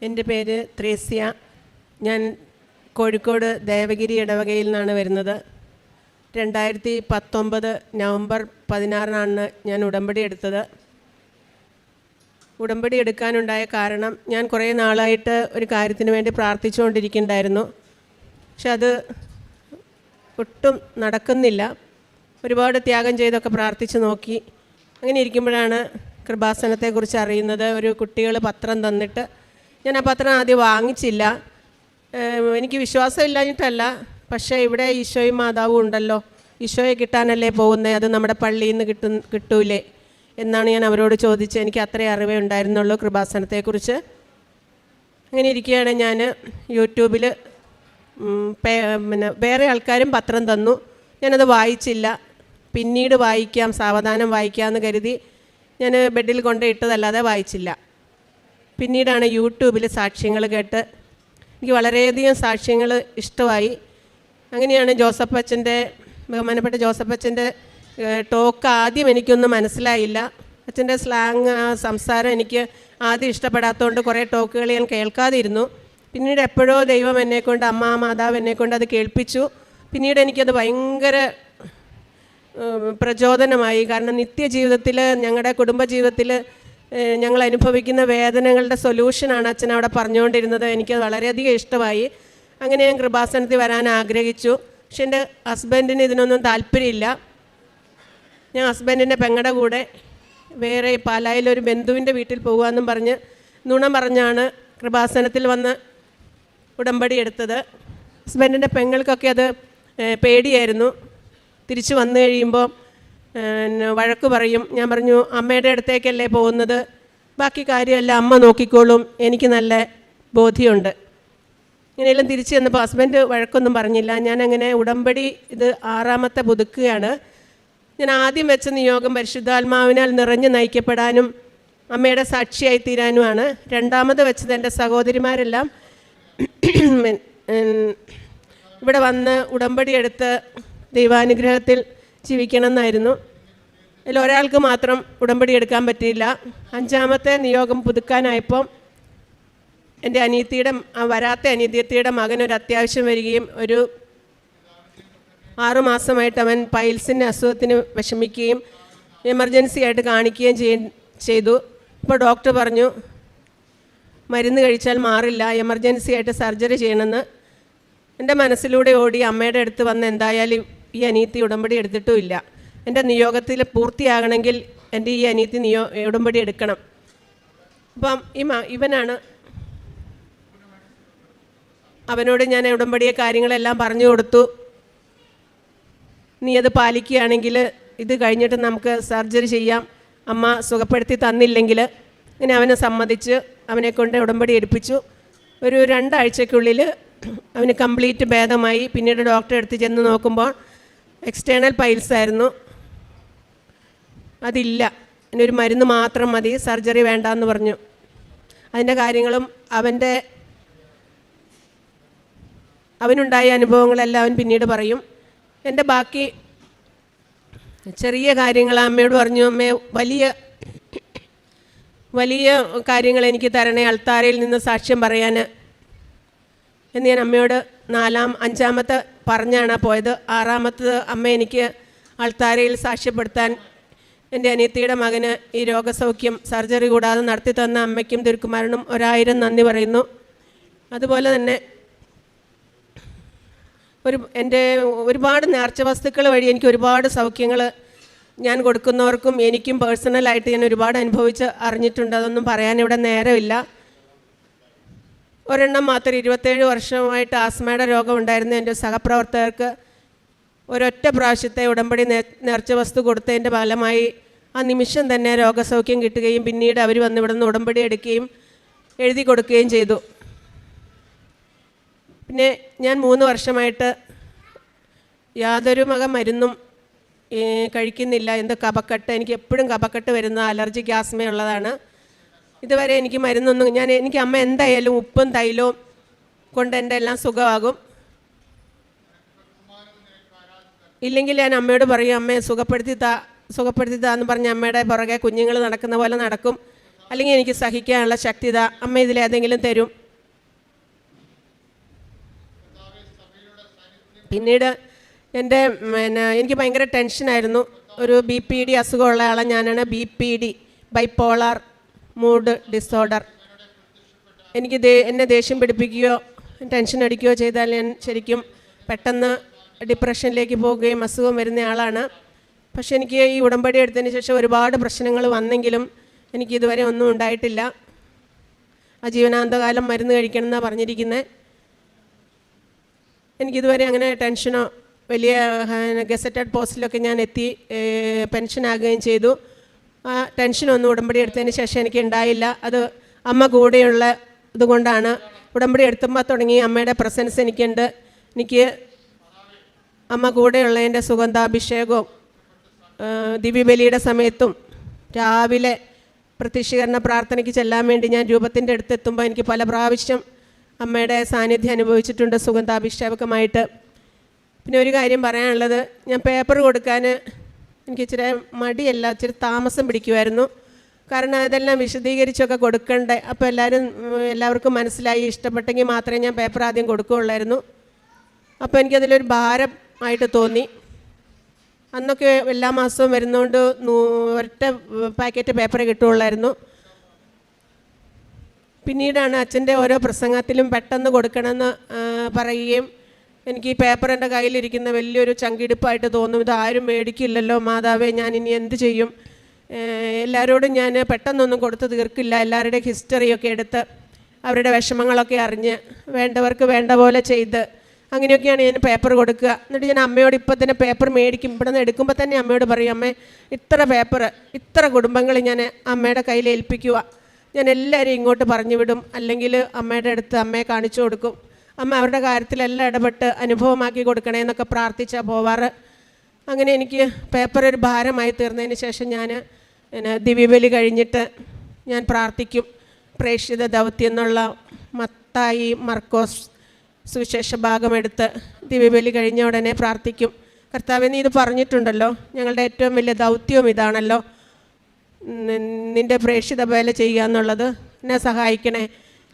എൻ്റെ പേര് ത്രേസ്യ. ഞാൻ കോഴിക്കോട് ദേവഗിരി ഇടവകയിൽ നിന്നാണ് വരുന്നത്. 2019 നവംബർ 16 ഞാൻ ഉടമ്പടി എടുത്തത്. ഉടമ്പടി എടുക്കാനുണ്ടായ കാരണം, ഞാൻ കുറേ നാളായിട്ട് ഒരു കാര്യത്തിന് വേണ്ടി പ്രാർത്ഥിച്ചുകൊണ്ടിരിക്കുന്നുണ്ടായിരുന്നു. പക്ഷെ അത് ഒട്ടും നടക്കുന്നില്ല. ഒരുപാട് ത്യാഗം ചെയ്തൊക്കെ പ്രാർത്ഥിച്ച് നോക്കി. അങ്ങനെ ഇരിക്കുമ്പോഴാണ് കൃപാസനത്തെക്കുറിച്ച് അറിയുന്നത്. ഒരു കുട്ടികൾ പത്രം തന്നിട്ട്, ഞാൻ ആ പത്രം ആദ്യം വാങ്ങിച്ചില്ല. എനിക്ക് വിശ്വാസമില്ലാഞ്ഞിട്ടല്ല, പക്ഷേ ഇവിടെ ഈശോയും മാതാവും ഉണ്ടല്ലോ, ഈശോയെ കിട്ടാനല്ലേ പോകുന്നത്, അത് നമ്മുടെ പള്ളിയിൽ നിന്ന് കിട്ടൂലേ എന്നാണ് ഞാൻ അവരോട് ചോദിച്ചത്. എനിക്ക് അത്രയും അറിവേ ഉണ്ടായിരുന്നുള്ളൂ കൃപാസനത്തെക്കുറിച്ച്. അങ്ങനെ ഇരിക്കുകയാണ് ഞാൻ യൂട്യൂബിൽ പിന്നെ വേറെ ആൾക്കാരും പത്രം തന്നു. ഞാനത് വായിച്ചില്ല. പിന്നീട് വായിക്കാം, സാവധാനം വായിക്കാമെന്ന് കരുതി ഞാൻ ബെഡിൽ കൊണ്ടിട്ടതല്ലാതെ വായിച്ചില്ല. പിന്നീടാണ് യൂട്യൂബിൽ സാക്ഷ്യങ്ങൾ കേട്ട് എനിക്ക് വളരെയധികം സാക്ഷ്യങ്ങൾ ഇഷ്ടമായി. അങ്ങനെയാണ് ബഹുമാനപ്പെട്ട ജോസഫ് അച്ഛൻ്റെ ടോക്ക് ആദ്യം എനിക്കൊന്നും മനസ്സിലായില്ല. അച്ഛൻ്റെ സ്ലാങ്, സംസാരം എനിക്ക് ആദ്യം ഇഷ്ടപ്പെടാത്തതുകൊണ്ട് കുറേ ടോക്കുകൾ ഞാൻ കേൾക്കാതിരുന്നു. പിന്നീട് എപ്പോഴോ ദൈവം എന്നെക്കൊണ്ട്, മാതാവ് എന്നെക്കൊണ്ട് അത് കേൾപ്പിച്ചു. പിന്നീട് എനിക്കത് ഭയങ്കര പ്രചോദനമായി. കാരണം നിത്യജീവിതത്തിൽ, ഞങ്ങളുടെ കുടുംബജീവിതത്തിൽ ഞങ്ങൾ അനുഭവിക്കുന്ന വേദനകളുടെ സൊല്യൂഷനാണ് അച്ഛൻ അവിടെ പറഞ്ഞുകൊണ്ടിരുന്നത്. എനിക്കത് വളരെയധികം ഇഷ്ടമായി. അങ്ങനെ ഞാൻ കൃപാസനത്തിൽ വരാൻ ആഗ്രഹിച്ചു. പക്ഷെ എൻ്റെ ഹസ്ബൻഡിന് ഇതിനൊന്നും താല്പര്യമില്ല. ഞാൻ ഹസ്ബൻഡിൻ്റെ പെങ്ങളുടെ കൂടെ വേറെ പാലായിലൊരു ബന്ധുവിൻ്റെ വീട്ടിൽ പോകുകയെന്നും പറഞ്ഞ് നുണ പറഞ്ഞാണ് കൃപാസനത്തിൽ വന്ന് ഉടമ്പടി എടുത്തത്. ഹസ്ബൻഡിൻ്റെ പെങ്ങൾക്കൊക്കെ അത് പേടിയായിരുന്നു. തിരിച്ചു വന്നു കഴിയുമ്പോൾ വഴക്ക് പറയും. ഞാൻ പറഞ്ഞു, അമ്മയുടെ അടുത്തേക്കല്ലേ പോകുന്നത്, ബാക്കി കാര്യമെല്ലാം അമ്മ നോക്കിക്കോളും, എനിക്ക് നല്ല ബോധ്യമുണ്ട്. ഇങ്ങനെയെല്ലാം തിരിച്ചു ചെന്നപ്പോൾ ഹസ്ബൻഡ് വഴക്കൊന്നും പറഞ്ഞില്ല. ഞാനങ്ങനെ ഉടമ്പടി ഇത് 6ാമത്തെ പുതുക്കുകയാണ്. ഞാൻ ആദ്യം വെച്ച നിയോഗം പരിശുദ്ധാത്മാവിനാൽ നിറഞ്ഞു നയിക്കപ്പെടാനും അമ്മയുടെ സാക്ഷിയായി തീരാനുമാണ്. 2ാമത് വെച്ചത് എൻ്റെ സഹോദരിമാരെല്ലാം ഇവിടെ വന്ന് ഉടമ്പടി എടുത്ത് ദൈവാനുഗ്രഹത്തിൽ ജീവിക്കണം എന്നായിരുന്നു. അതിൽ ഒരാൾക്ക് മാത്രം ഉടമ്പടി എടുക്കാൻ പറ്റിയില്ല. 5ാമത്തെ നിയോഗം പുതുക്കാനായപ്പോൾ എൻ്റെ വരാത്ത അനിയത്തിയുടെ മകനൊരു അത്യാവശ്യം വരികയും ഒരു 6 മാസമായിട്ട് അവൻ പൈൽസിൻ്റെ അസുഖത്തിന് വിഷമിക്കുകയും എമർജൻസി ആയിട്ട് കാണിക്കുകയും ചെയ്തു. അപ്പോൾ ഡോക്ടർ പറഞ്ഞു, മരുന്ന് കഴിച്ചാൽ മാറില്ല, എമർജൻസി ആയിട്ട് സർജറി ചെയ്യണമെന്ന്. എൻ്റെ മനസ്സിലൂടെ ഓടി അമ്മയുടെ അടുത്ത് വന്ന് എന്തായാലും ഈ അനിയത്തി ഉടമ്പടി എടുത്തിട്ടുമില്ല, എൻ്റെ നിയോഗത്തിൽ പൂർത്തിയാകണമെങ്കിൽ എൻ്റെ ഈ അനിയത്തി ഉടമ്പടി എടുക്കണം. അപ്പം ഇവനാണ്, അവനോട് ഞാൻ ഉടമ്പടിയെ കാര്യങ്ങളെല്ലാം പറഞ്ഞു കൊടുത്തു. നീ അത് പാലിക്കുകയാണെങ്കിൽ ഇത് കഴിഞ്ഞിട്ട് നമുക്ക് സർജറി ചെയ്യാം, അമ്മ സുഖപ്പെടുത്തി തന്നില്ലെങ്കിൽ. അങ്ങനെ അവനെ സമ്മതിച്ച് അവനെ കൊണ്ട് ഉടമ്പടി എടുപ്പിച്ചു. ഒരു 2 ആഴ്ചയ്ക്കുള്ളിൽ അവന് കംപ്ലീറ്റ് ഭേദമായി. പിന്നീട് ഡോക്ടറെ അടുത്ത് ചെന്ന് നോക്കുമ്പോൾ എക്സ്റ്റേണൽ പൈൽസ് ആയിരുന്നു, അതില്ല, അതിനൊരു മരുന്ന് മാത്രം മതി, സർജറി വേണ്ടാന്ന് പറഞ്ഞു. അതിൻ്റെ കാര്യങ്ങളും അവനുണ്ടായ അനുഭവങ്ങളെല്ലാം അവൻ പിന്നീട് പറയും. എൻ്റെ ബാക്കി ചെറിയ കാര്യങ്ങൾ അമ്മയോട് പറഞ്ഞു, അമ്മേ വലിയ കാര്യങ്ങൾ എനിക്ക് തരണേ, അൾത്താരയിൽ നിന്ന് സാക്ഷ്യം പറയാൻ എന്ന് ഞാൻ അമ്മയോട് 5ാമത്തെ പറഞ്ഞാണ് പോയത്. 6ാമത്തത് അമ്മ എനിക്ക് അൾത്താരയിൽ സാക്ഷ്യപ്പെടുത്താൻ എൻ്റെ അനിയത്തിയുടെ മകന് ഈ രോഗസൗഖ്യം സർജറി കൂടാതെ നടത്തി തന്ന അമ്മയ്ക്കും തിരുക്കുമാരനും 1000 നന്ദി പറയുന്നു. അതുപോലെ തന്നെ എൻ്റെ ഒരുപാട് നേർച്ച വസ്തുക്കൾ വഴി എനിക്ക് ഒരുപാട് സൗഖ്യങ്ങൾ ഞാൻ കൊടുക്കുന്നവർക്കും എനിക്കും പേഴ്സണലായിട്ട് ഞാൻ ഒരുപാട് അറിഞ്ഞിട്ടുണ്ട്. അതൊന്നും പറയാൻ ഇവിടെ നേരമില്ല. ഒരെണ്ണം മാത്രം, 27 വർഷമായിട്ട് ആസ്മയുടെ രോഗം ഉണ്ടായിരുന്ന എൻ്റെ സഹപ്രവർത്തകർക്ക് ഒരൊറ്റ പ്രാവശ്യത്തെ ഉടമ്പടി നേർച്ച വസ്തു കൊടുത്തതിൻ്റെ ഫലമായി ആ നിമിഷം തന്നെ രോഗസൗഖ്യം കിട്ടുകയും പിന്നീട് അവർ വന്ന് ഇവിടെ നിന്ന് ഉടമ്പടി എടുക്കുകയും എഴുതി കൊടുക്കുകയും ചെയ്തു. പിന്നെ ഞാൻ 3 വർഷമായിട്ട് യാതൊരു മരുന്നും കഴിക്കുന്നില്ല. കഫക്കെട്ട്, എനിക്ക് എപ്പോഴും കഫക്കെട്ട് വരുന്ന അലർജിക്ക് ആസ്മയുള്ളതാണ്. ഇതുവരെ എനിക്ക് മരുന്നൊന്നും, എനിക്ക് അമ്മ എന്തായാലും ഉപ്പും തൈലവും കൊണ്ട് എൻ്റെ എല്ലാം സുഖമാകും. ഇല്ലെങ്കിൽ ഞാൻ അമ്മയോട് പറയും, അമ്മയെ സുഖപ്പെടുത്തി താന്ന് പറഞ്ഞ് അമ്മയുടെ പുറകെ കുഞ്ഞുങ്ങൾ നടക്കുന്ന പോലെ നടക്കും. അല്ലെങ്കിൽ എനിക്ക് സഹിക്കാനുള്ള ശക്തി താ. അമ്മ ഇതിലേതെങ്കിലും തരും. പിന്നീട് എനിക്ക് ഭയങ്കര ടെൻഷനായിരുന്നു. ഒരു BPD അസുഖമുള്ള ആളാണ് ഞാനാണ്. BPD, bipolar mood disorder. എനിക്ക് എന്നെ ദേഷ്യം പിടിപ്പിക്കുകയോ ടെൻഷൻ അടിക്കുകയോ ചെയ്താൽ ഞാൻ ശരിക്കും പെട്ടെന്ന് ഡിപ്രഷനിലേക്ക് പോവുകയും അസുഖം വരുന്ന ആളാണ്. പക്ഷേ എനിക്ക് ഈ ഉടമ്പടി എടുത്തതിന് ശേഷം ഒരുപാട് പ്രശ്നങ്ങൾ വന്നെങ്കിലും എനിക്കിതുവരെ ഒന്നും ഉണ്ടായിട്ടില്ല. ആജീവനാന്തകാലം മരുന്ന് കഴിക്കണം എന്നാണ് പറഞ്ഞിരിക്കുന്നത്. എനിക്കിതുവരെ അങ്ങനെ ടെൻഷനോ വലിയ ഗസറ്റഡ് പോസ്റ്റിലൊക്കെ ഞാൻ എത്തി പെൻഷനാകുകയും ചെയ്തു. ആ ടെൻഷനൊന്നും ഉടമ്പടി എടുത്തതിന് ശേഷം എനിക്ക് ഉണ്ടായില്ല. അത് അമ്മ കൂടെയുള്ള ഇതുകൊണ്ടാണ്. ഉടമ്പടി എടുത്തുമ്പോൾ തുടങ്ങി അമ്മയുടെ പ്രസൻസ് എനിക്കുണ്ട്. എനിക്ക് അമ്മ കൂടെയുള്ളതിൻ്റെ സുഗന്ധാഭിഷേകവും ദിവ്യബലിയുടെ സമയത്തും രാവിലെ പ്രത്യക്ഷീകരണ പ്രാർത്ഥനയ്ക്ക് ചെല്ലാൻ വേണ്ടി ഞാൻ രൂപത്തിൻ്റെ അടുത്തെത്തുമ്പോൾ എനിക്ക് പല പ്രാവശ്യം അമ്മയുടെ സാന്നിധ്യം അനുഭവിച്ചിട്ടുണ്ട് സുഗന്ധാഭിഷേകമായിട്ട്. പിന്നെ ഒരു കാര്യം പറയാനുള്ളത്, ഞാൻ പേപ്പർ കൊടുക്കാൻ എനിക്ക് ഇച്ചിരി മടിയല്ല, ഇച്ചിരി താമസം പിടിക്കുമായിരുന്നു. കാരണം അതെല്ലാം വിശദീകരിച്ചൊക്കെ കൊടുക്കണ്ടേ. അപ്പോൾ എല്ലാവർക്കും മനസ്സിലായി, ഇഷ്ടപ്പെട്ടെങ്കിൽ മാത്രമേ ഞാൻ പേപ്പർ ആദ്യം കൊടുക്കുകയുള്ളായിരുന്നു. അപ്പോൾ എനിക്കതിലൊരു ഭാരം ആയിട്ട് തോന്നി. അന്നൊക്കെ എല്ലാ മാസവും വരുന്നതുകൊണ്ട് ഒരൊറ്റ പാക്കറ്റ് പേപ്പർ കിട്ടുകയുള്ളായിരുന്നു. പിന്നീടാണ് അച്ഛൻ്റെ ഓരോ പ്രസംഗത്തിലും പെട്ടെന്ന് കൊടുക്കണമെന്ന് പറയുകയും എനിക്ക് ഈ പേപ്പർ എൻ്റെ കയ്യിലിരിക്കുന്ന വലിയൊരു ചങ്കിടിപ്പായിട്ട് തോന്നും. ഇതാരും മേടിക്കില്ലല്ലോ മാതാവേ, ഞാൻ ഇനി എന്ത് ചെയ്യും? എല്ലാവരോടും ഞാൻ പെട്ടെന്നൊന്നും കൊടുത്ത് തീർക്കില്ല. എല്ലാവരുടെയും ഹിസ്റ്ററിയൊക്കെ എടുത്ത് അവരുടെ വിഷമങ്ങളൊക്കെ അറിഞ്ഞ് വേണ്ടവർക്ക് വേണ്ട പോലെ ചെയ്ത് അങ്ങനെയൊക്കെയാണ് ഞാൻ പേപ്പർ കൊടുക്കുക. എന്നിട്ട് ഞാൻ അമ്മയോട് ഇപ്പം തന്നെ പേപ്പർ മേടിക്കും. ഇവിടെ നിന്ന് എടുക്കുമ്പോൾ തന്നെ അമ്മയോട് പറയും, അമ്മേ ഇത്ര പേപ്പർ ഇത്ര കുടുംബങ്ങൾ ഞാൻ അമ്മയുടെ കയ്യിൽ ഏൽപ്പിക്കുക. ഞാൻ എല്ലാവരും ഇങ്ങോട്ട് പറഞ്ഞു വിടും, അല്ലെങ്കിൽ അമ്മയുടെ അടുത്ത് അമ്മയെ കാണിച്ചു കൊടുക്കും. അമ്മ അവരുടെ കാര്യത്തിലെല്ലാം ഇടപെട്ട് അനുഭവമാക്കി കൊടുക്കണേ എന്നൊക്കെ പ്രാർത്ഥിച്ചാൽ പോവാറ്. അങ്ങനെ എനിക്ക് പേപ്പർ ഒരു ഭാരമായി തീർന്നതിന് ശേഷം ഞാൻ ദിവ്യബലി കഴിഞ്ഞിട്ട് ഞാൻ പ്രാർത്ഥിക്കും. പ്രേക്ഷിത ദൗത്യം എന്നുള്ള മത്തായി മർക്കോസ് സുവിശേഷ ഭാഗമെടുത്ത് ദിവ്യബലി കഴിഞ്ഞ ഉടനെ പ്രാർത്ഥിക്കും, കർത്താവേ നീ ഇത് പറഞ്ഞിട്ടുണ്ടല്ലോ, ഞങ്ങളുടെ ഏറ്റവും വലിയ ദൗത്യവും ഇതാണല്ലോ, നിൻ്റെ പ്രേക്ഷിത വേല ചെയ്യുക എന്നുള്ളത്, എന്നെ സഹായിക്കണേ.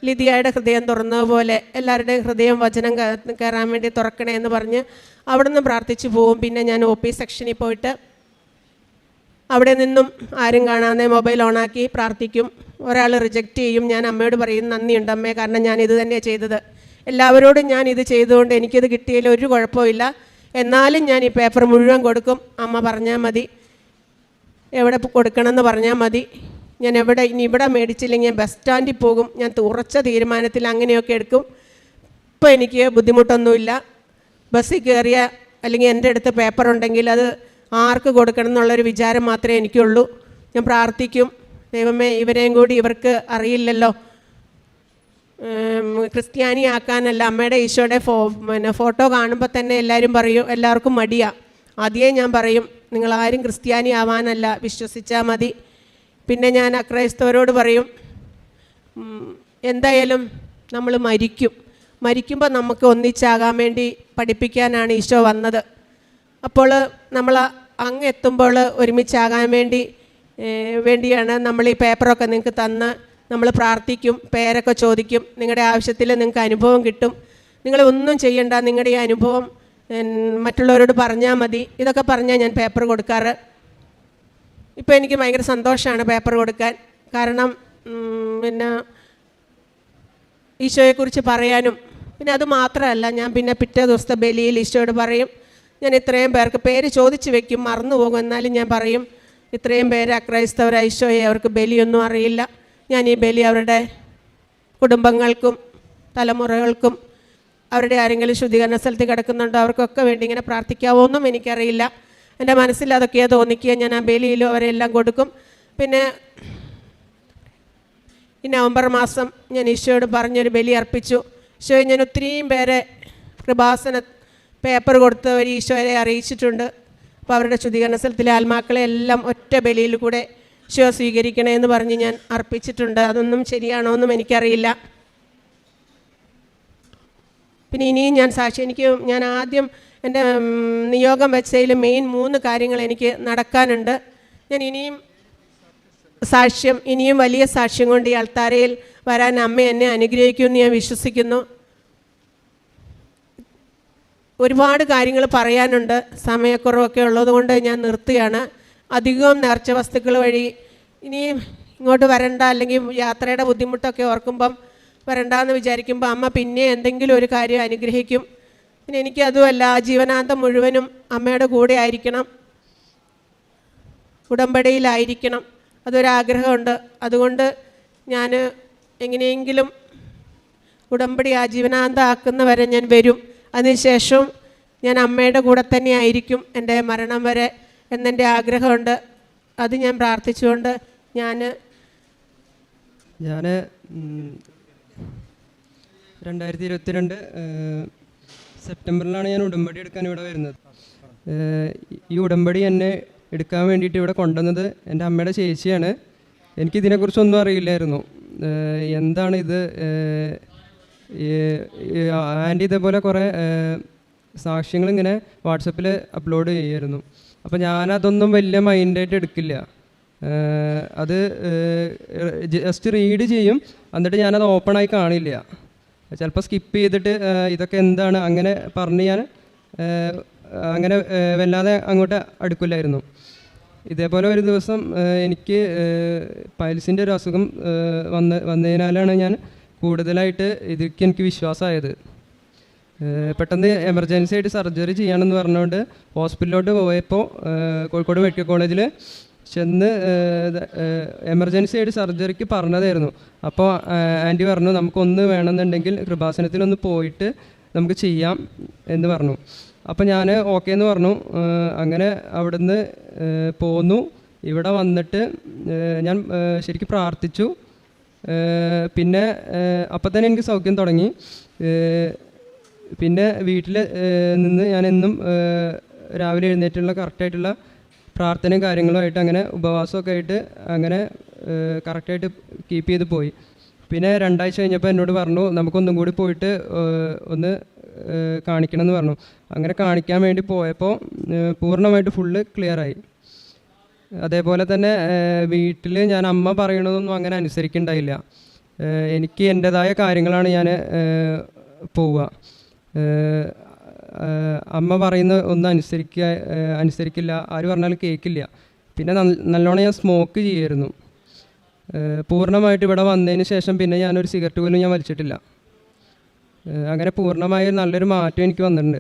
ലിതിയായുടെ ഹൃദയം തുറന്നതുപോലെ എല്ലാവരുടെയും ഹൃദയം വചനം കയറാൻ വേണ്ടി തുറക്കണേ എന്ന് പറഞ്ഞ് അവിടെ നിന്ന് പ്രാർത്ഥിച്ചു പോവും. പിന്നെ ഞാൻ OP സെക്ഷനിൽ പോയിട്ട് അവിടെ നിന്നും ആരും കാണാതെ മൊബൈൽ ഓണാക്കി പ്രാർത്ഥിക്കും. ഒരാൾ റിജക്റ്റ് ചെയ്യും. ഞാൻ അമ്മയോട് പറയും, നന്ദിയുണ്ട് അമ്മേ, കാരണം ഞാൻ ഇത് തന്നെയാണ് ചെയ്തത്. എല്ലാവരോടും ഞാൻ ഇത് ചെയ്തുകൊണ്ട് എനിക്കിത് കിട്ടിയതിൽ ഒരു കുഴപ്പമില്ല. എന്നാലും ഞാൻ ഈ പേപ്പർ മുഴുവൻ കൊടുക്കും. അമ്മ പറഞ്ഞാൽ മതി, എവിടെ കൊടുക്കണമെന്ന് പറഞ്ഞാൽ മതി. ഞാൻ ഇനി ഇവിടെ മേടിച്ചില്ലെങ്കിൽ ഞാൻ ബസ് സ്റ്റാൻഡിൽ പോകും. ഞാൻ ഉറച്ച തീരുമാനത്തിൽ അങ്ങനെയൊക്കെ എടുക്കും. ഇപ്പോൾ എനിക്ക് ബുദ്ധിമുട്ടൊന്നുമില്ല. ബസ്സിൽ കയറിയ അല്ലെങ്കിൽ എൻ്റെ അടുത്ത് പേപ്പർ ഉണ്ടെങ്കിൽ അത് ആർക്ക് കൊടുക്കണം എന്നുള്ളൊരു വിചാരം മാത്രമേ എനിക്കുള്ളൂ. ഞാൻ പ്രാർത്ഥിക്കും, ദൈവമേ ഇവരെയും കൂടി ഇവർക്ക് അറിയില്ലല്ലോ, ക്രിസ്ത്യാനി ആക്കാനല്ല. അമ്മയുടെ ഈശോയുടെ ഫോട്ടോ കാണുമ്പോൾ തന്നെ എല്ലാവർക്കും മടിയാണ്. ആദ്യമേ ഞാൻ പറയും, നിങ്ങളാരും ക്രിസ്ത്യാനി ആവാനല്ല, വിശ്വസിച്ചാൽ മതി. പിന്നെ ഞാൻ അക്രൈസ്തവരോട് പറയും, എന്തായാലും നമ്മൾ മരിക്കുമ്പോൾ നമുക്ക് ഒന്നിച്ചാകാൻ വേണ്ടി പഠിപ്പിക്കാനാണ് ഈശോ വന്നത്. അപ്പോൾ നമ്മൾ അങ്ങ് എത്തുമ്പോൾ ഒരുമിച്ചാകാൻ വേണ്ടിയാണ് നമ്മൾ ഈ പേപ്പറൊക്കെ നിങ്ങൾക്ക് തന്ന് നമ്മൾ പ്രാർത്ഥിക്കും, പേരൊക്കെ ചോദിക്കും, നിങ്ങളുടെ ആവശ്യത്തിൽ നിങ്ങൾക്ക് അനുഭവം കിട്ടും, നിങ്ങൾ ഒന്നും ചെയ്യണ്ട, നിങ്ങളുടെ ഈ അനുഭവം മറ്റുള്ളവരോട് പറഞ്ഞാൽ മതി. ഇതൊക്കെ പറഞ്ഞാൽ ഞാൻ പേപ്പർ കൊടുക്കാറ്. ഇപ്പോൾ എനിക്ക് ഭയങ്കര സന്തോഷമാണ് പേപ്പർ കൊടുക്കാൻ. കാരണം പിന്നെ ഈശോയെക്കുറിച്ച് പറയാനും, പിന്നെ അത് മാത്രമല്ല, ഞാൻ പിന്നെ പിറ്റേ ദിവസത്തെ ബലിയിൽ ഈശോയോട് പറയും, ഞാൻ ഇത്രയും പേർക്ക് പേര് ചോദിച്ച് വെക്കും, മറന്നു പോകും, എന്നാലും ഞാൻ പറയും, ഇത്രയും പേര് അക്രൈസ്തവർ ഈശോയെ അവർക്ക് ബലിയൊന്നും അറിയില്ല. ഞാൻ ഈ ബലി അവരുടെ കുടുംബങ്ങൾക്കും തലമുറകൾക്കും അവരുടെ ആരെങ്കിലും ശുദ്ധീകരണ സ്ഥലത്ത് കിടക്കുന്നുണ്ടോ അവർക്കൊക്കെ വേണ്ടി ഇങ്ങനെ പ്രാർത്ഥിക്കാവോ എന്നും എനിക്കറിയില്ല. എൻ്റെ മനസ്സിൽ അതൊക്കെയാണ് തോന്നിക്കുക. ഞാൻ ആ ബലിയിലും അവരെല്ലാം കൊടുക്കും. പിന്നെ ഈ നവംബർ മാസം ഞാൻ ഈശോയോട് പറഞ്ഞൊരു ബലി അർപ്പിച്ചു. ഈശോയെ ഞാൻ ഒത്തിരിയും പേരെ കൃപാസന പേപ്പർ കൊടുത്തവർ ഈശോയെ അറിയിച്ചിട്ടുണ്ട്. അപ്പോൾ അവരുടെ ശുദ്ധീകരണ സ്ഥലത്തിലെ ആത്മാക്കളെ എല്ലാം ഒറ്റ ബലിയിൽ കൂടെ ഈശോ സ്വീകരിക്കണേ എന്ന് പറഞ്ഞ് ഞാൻ അർപ്പിച്ചിട്ടുണ്ട്. അതൊന്നും ശരിയാണോ എന്നും എനിക്കറിയില്ല. പിന്നെ ഇനിയും ഞാൻ ആദ്യം എൻ്റെ നിയോഗം വെച്ചതിൽ മെയിൻ 3 കാര്യങ്ങൾ എനിക്ക് നടക്കാനുണ്ട്. ഞാൻ ഇനിയും സാക്ഷ്യം, ഇനിയും വലിയ സാക്ഷ്യം കൊണ്ട് ഈ അൾത്താരയിൽ വരാൻ അമ്മ എന്നെ അനുഗ്രഹിക്കുമെന്ന് ഞാൻ വിശ്വസിക്കുന്നു. ഒരുപാട് കാര്യങ്ങൾ പറയാനുണ്ട്, സമയക്കുറവൊക്കെ ഉള്ളതുകൊണ്ട് ഞാൻ നിർത്തുകയാണ്. അധികവും നേർച്ച വസ്തുക്കൾ വഴി ഇനിയും ഇങ്ങോട്ട് വരണ്ട, അല്ലെങ്കിൽ യാത്രയുടെ ബുദ്ധിമുട്ടൊക്കെ ഓർക്കുമ്പം വരണ്ടെന്ന് വിചാരിക്കുമ്പോൾ അമ്മ പിന്നെ എന്തെങ്കിലും ഒരു കാര്യം അനുഗ്രഹിക്കും. പിന്നെ എനിക്കതുമല്ല, ജീവനാന്തം മുഴുവനും അമ്മയുടെ കൂടെ ആയിരിക്കണം, ഉടമ്പടിയിലായിരിക്കണം, അതൊരാഗ്രഹമുണ്ട്. അതുകൊണ്ട് ഞാൻ എങ്ങനെയെങ്കിലും ഉടമ്പടി ജീവനാന്തം ആക്കുന്നവരെ ഞാൻ വരും. അതിനുശേഷം ഞാൻ അമ്മയുടെ കൂടെ തന്നെ ആയിരിക്കും എൻ്റെ മരണം വരെ എന്നെൻ്റെ ആഗ്രഹമുണ്ട്. അത് ഞാൻ പ്രാർത്ഥിച്ചുകൊണ്ട് ഞാൻ 2022 സെപ്റ്റംബറിലാണ് ഞാൻ ഉടമ്പടി എടുക്കാൻ ഇവിടെ വരുന്നത്. ഈ ഉടമ്പടി എന്നെ എടുക്കാൻ വേണ്ടിയിട്ട് ഇവിടെ കൊണ്ടുവന്നത് എൻ്റെ അമ്മയുടെ ചേച്ചിയാണ്. എനിക്കിതിനെക്കുറിച്ചൊന്നും അറിയില്ലായിരുന്നു. എന്താണിത്, ആൻറ്റി ഇതേപോലെ കുറേ സാക്ഷ്യങ്ങളിങ്ങനെ വാട്സപ്പിൽ അപ്ലോഡ് ചെയ്യുമായിരുന്നു. അപ്പോൾ ഞാനതൊന്നും വലിയ മൈൻഡായിട്ട് എടുക്കില്ല. അത് ജസ്റ്റ് റീഡ് ചെയ്യും, എന്നിട്ട് ഞാനത് ഓപ്പണായി കാണില്ല. ചിലപ്പോൾ സ്കിപ്പ് ചെയ്തിട്ട് ഇതൊക്കെ എന്താണ് അങ്ങനെ പറഞ്ഞ് ഞാൻ അങ്ങനെ വല്ലാതെ അങ്ങോട്ട് അടുക്കില്ലായിരുന്നു. ഇതേപോലെ ഒരു ദിവസം എനിക്ക് പൈൽസിൻ്റെ ഒരു അസുഖം വന്നതിനാലാണ് ഞാൻ കൂടുതലായിട്ട് ഇതിലേക്ക് എനിക്ക് വിശ്വാസമായത്. പെട്ടെന്ന് എമർജൻസി ആയിട്ട് സർജറി ചെയ്യണമെന്ന് പറഞ്ഞുകൊണ്ട് ഹോസ്പിറ്റലിലോട്ട് പോയപ്പോൾ കോഴിക്കോട് മെഡിക്കൽ കോളേജിൽ ചെന്ന് എമർജൻസി ആയിട്ട് സർജറിക്ക് പറഞ്ഞതായിരുന്നു. അപ്പോൾ ആൻറ്റി പറഞ്ഞു നമുക്കൊന്ന് വേണമെന്നുണ്ടെങ്കിൽ കൃപാസനത്തിലൊന്ന് പോയിട്ട് നമുക്ക് ചെയ്യാം എന്ന് പറഞ്ഞു. അപ്പോൾ ഞാൻ ഓക്കെ എന്ന് പറഞ്ഞു. അങ്ങനെ അവിടുന്ന് പോന്നു. ഇവിടെ വന്നിട്ട് ഞാൻ ശരിക്കും പ്രാർത്ഥിച്ചു. പിന്നെ അപ്പം തന്നെ എനിക്ക് സൗഖ്യം തുടങ്ങി. പിന്നെ വീട്ടിൽ നിന്ന് ഞാൻ എന്നും രാവിലെ എഴുന്നേറ്റുള്ള കറക്റ്റായിട്ടുള്ള പ്രാർത്ഥനയും കാര്യങ്ങളുമായിട്ട് അങ്ങനെ ഉപവാസമൊക്കെ ആയിട്ട് അങ്ങനെ കറക്റ്റായിട്ട് കീപ്പ് ചെയ്ത് പോയി. പിന്നെ 2 ആഴ്ച കഴിഞ്ഞപ്പോൾ എന്നോട് പറഞ്ഞു നമുക്കൊന്നും കൂടി പോയിട്ട് ഒന്ന് കാണിക്കണം എന്ന് പറഞ്ഞു. അങ്ങനെ കാണിക്കാൻ വേണ്ടി പോയപ്പോൾ പൂർണ്ണമായിട്ട് ഫുള്ള് ക്ലിയറായി. അതേപോലെ തന്നെ വീട്ടിൽ ഞാൻ അമ്മ പറയണതൊന്നും അങ്ങനെ അനുസരിക്കുന്നുണ്ടായില്ല. എനിക്ക് എൻ്റേതായ കാര്യങ്ങളാണ് ഞാൻ പോവുക. അമ്മ പറയുന്ന ഒന്നും അനുസരിക്കില്ല, ആര് പറഞ്ഞാലും കേൾക്കില്ല. പിന്നെ നല്ലോണം ഞാൻ സ്മോക്ക് ചെയ്യുമായിരുന്നു. പൂർണ്ണമായിട്ട് ഇവിടെ വന്നതിന് ശേഷം പിന്നെ ഞാനൊരു സിഗരറ്റ് പോലും ഞാൻ വലിച്ചിട്ടില്ല. അങ്ങനെ പൂർണ്ണമായും നല്ലൊരു മാറ്റം എനിക്ക് വന്നിട്ടുണ്ട്.